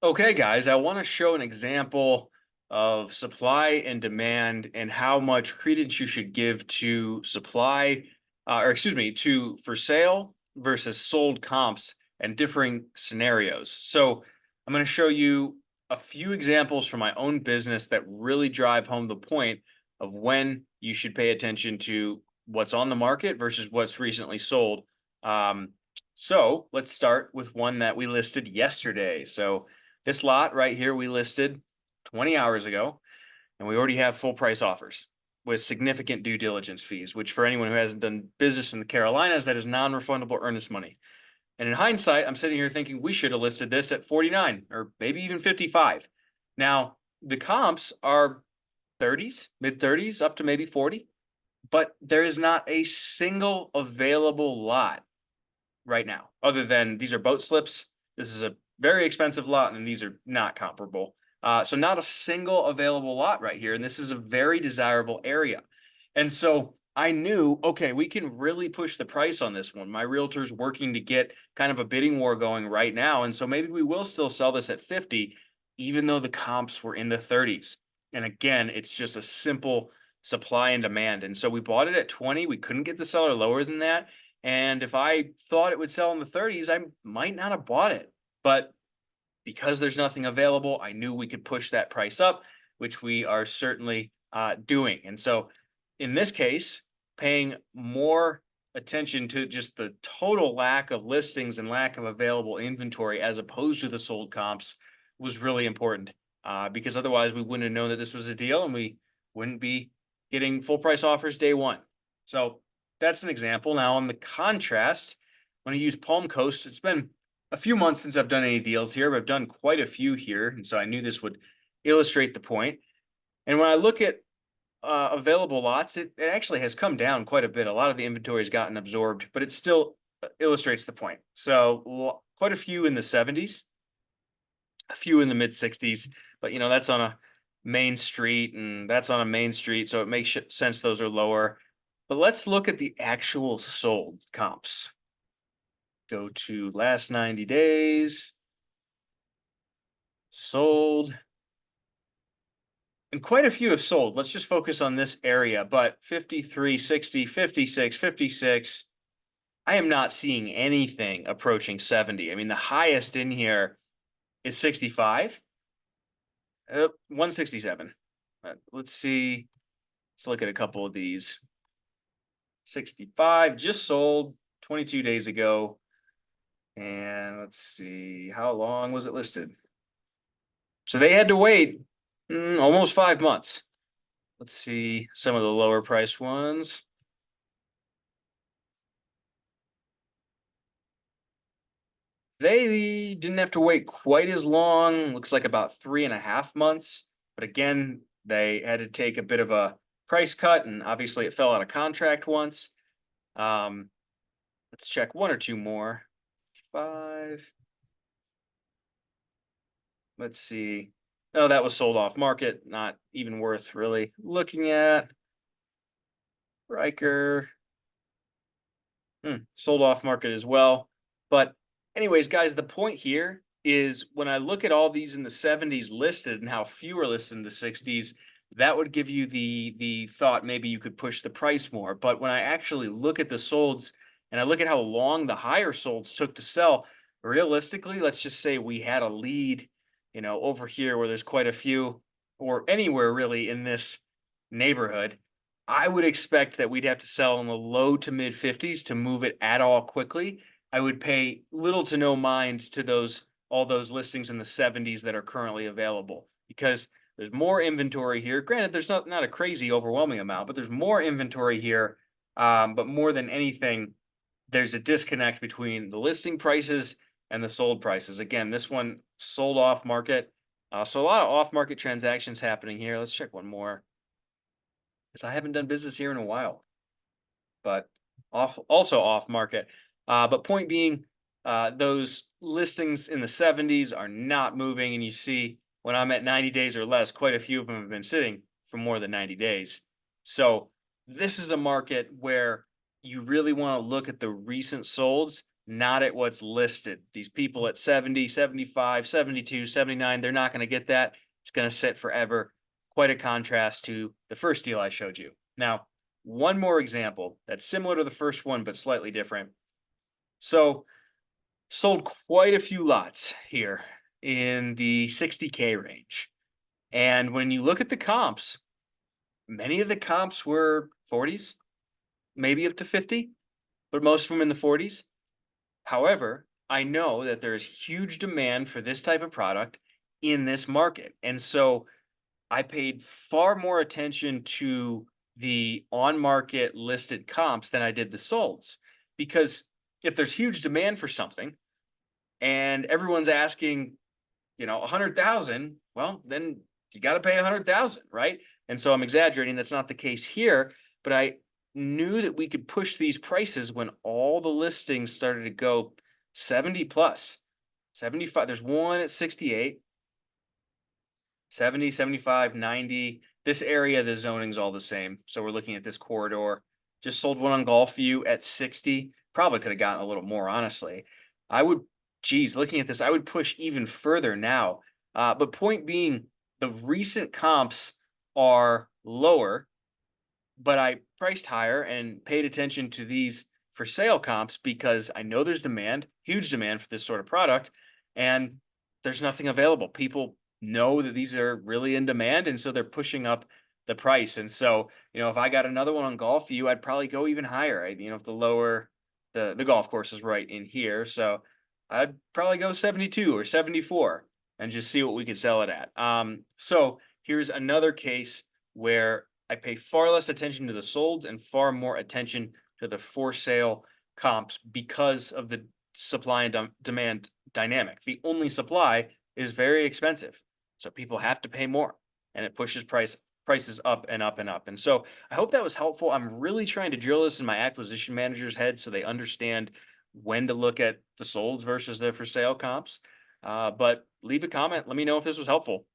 Okay, guys, I want to show an example of supply and demand and how much credence you should give to supply, or excuse me, to for sale versus sold comps and differing scenarios. So I'm going to show you a few examples from my own business that really drive home the point of when you should pay attention to what's on the market versus what's recently sold. Um, so let's start with one that we listed yesterday. So this lot right here we listed 20 hours ago, and we already have full price offers with significant due diligence fees, which for anyone who hasn't done business in the Carolinas, that is non-refundable earnest money. And in hindsight, I'm sitting here thinking we should have listed this at 49 or maybe even 55. Now, the comps are 30s, mid 30s, up to maybe 40, but there is not a single available lot right now, other than these are boat slips. This is a very expensive lot, and these are not comparable. So not a single available lot right here, and this is a very desirable area. And so I knew, okay, we can really push the price on this one. My realtor's working to get kind of a bidding war going right now, and so maybe we will still sell this at 50, even though the comps were in the 30s. And again, it's just a simple supply and demand. And so we bought it at 20. We couldn't get the seller lower than that, and if I thought it would sell in the 30s, I might not have bought it. But because there's nothing available, I knew we could push that price up, which we are certainly doing. And so in this case, paying more attention to just the total lack of listings and lack of available inventory as opposed to the sold comps was really important, because otherwise we wouldn't have known that this was a deal and we wouldn't be getting full price offers day one. So that's an example. Now, on the contrast, when I use Palm Coast, it's been a few months since I've done any deals here, but I've done quite a few here, and so I knew this would illustrate the point. And when I look at available lots, it actually has come down quite a bit. A lot of the inventory has gotten absorbed, but it still illustrates the point. So quite a few in the 70s, a few in the mid 60s, but that's on a main street, and that's on a main street, so it makes sense those are lower. But let's look at the actual sold comps. Go to last 90 days, sold, and quite a few have sold. Let's just focus on this area, but 53, 60, 56, 56. I am not seeing anything approaching 70. I mean, the highest in here is 65, 167. Let's see. Let's look at a couple of these. 65 just sold 22 days ago. And let's see, how long was it listed? So they had to wait almost 5 months. Let's see some of the lower price ones. They didn't have to wait quite as long. Looks like about 3.5 months. But again, they had to take a bit of a price cut, and obviously it fell out of contract once. Um, let's check one or two more. Five. Let's see. No, that was sold off market. Not even worth really looking at. Riker. Sold off market as well. But anyways, guys, the point here is when I look at all these in the 70s listed and how few are listed in the 60s, that would give you the thought maybe you could push the price more. But when I actually look at the solds and I look at how long the higher solds took to sell, realistically, let's just say we had a lead, over here where there's quite a few, or anywhere really in this neighborhood. I would expect that we'd have to sell in the low to mid 50s to move it at all quickly. I would pay little to no mind to all those listings in the 70s that are currently available, because there's more inventory here. Granted, there's not a crazy overwhelming amount, but there's more inventory here. But more than anything, there's a disconnect between the listing prices and the sold prices. Again, this one sold off market. So a lot of off market transactions happening here. Let's check one more, because I haven't done business here in a while, but also off market. But point being, those listings in the 70s are not moving, and you see when I'm at 90 days or less, quite a few of them have been sitting for more than 90 days. So this is the market where you really want to look at the recent solds not at what's listed. These people at 70, 75, 72, 79, they're not going to get that. It's going to sit forever. Quite a contrast to the first deal I showed you. Now, one more example that's similar to the first one, but slightly different. So, sold quite a few lots here in the 60K range. And when you look at the comps, many of the comps were 40s, maybe up to 50, but most of them in the 40s. However, I know that there is huge demand for this type of product in this market. And so I paid far more attention to the on market listed comps than I did the solds. Because if there's huge demand for something and everyone's asking, 100,000, well, then you got to pay 100,000, right? And so I'm exaggerating. That's not the case here, but I knew that we could push these prices when all the listings started to go 70 plus, 75. There's one at 68, 70, 75, 90. This area, the zoning's all the same. So we're looking at this corridor. Just sold one on Golfview at 60. Probably could have gotten a little more, honestly. I would, geez, looking at this, I would push even further now. But point being, the recent comps are lower, but I priced higher and paid attention to these for sale comps because I know there's demand, huge demand for this sort of product, and there's nothing available. People know that these are really in demand, and so they're pushing up the price. And so, if I got another one on Golf View, I'd probably go even higher. If the lower the golf course is right in here, so I'd probably go 72 or 74 and just see what we could sell it at. So here's another case where I pay far less attention to the solds and far more attention to the for sale comps because of the supply and demand dynamic. The only supply is very expensive. So people have to pay more and it pushes prices up and up and up. And so I hope that was helpful. I'm really trying to drill this in my acquisition manager's head so they understand when to look at the solds versus the for sale comps. But leave a comment. Let me know if this was helpful.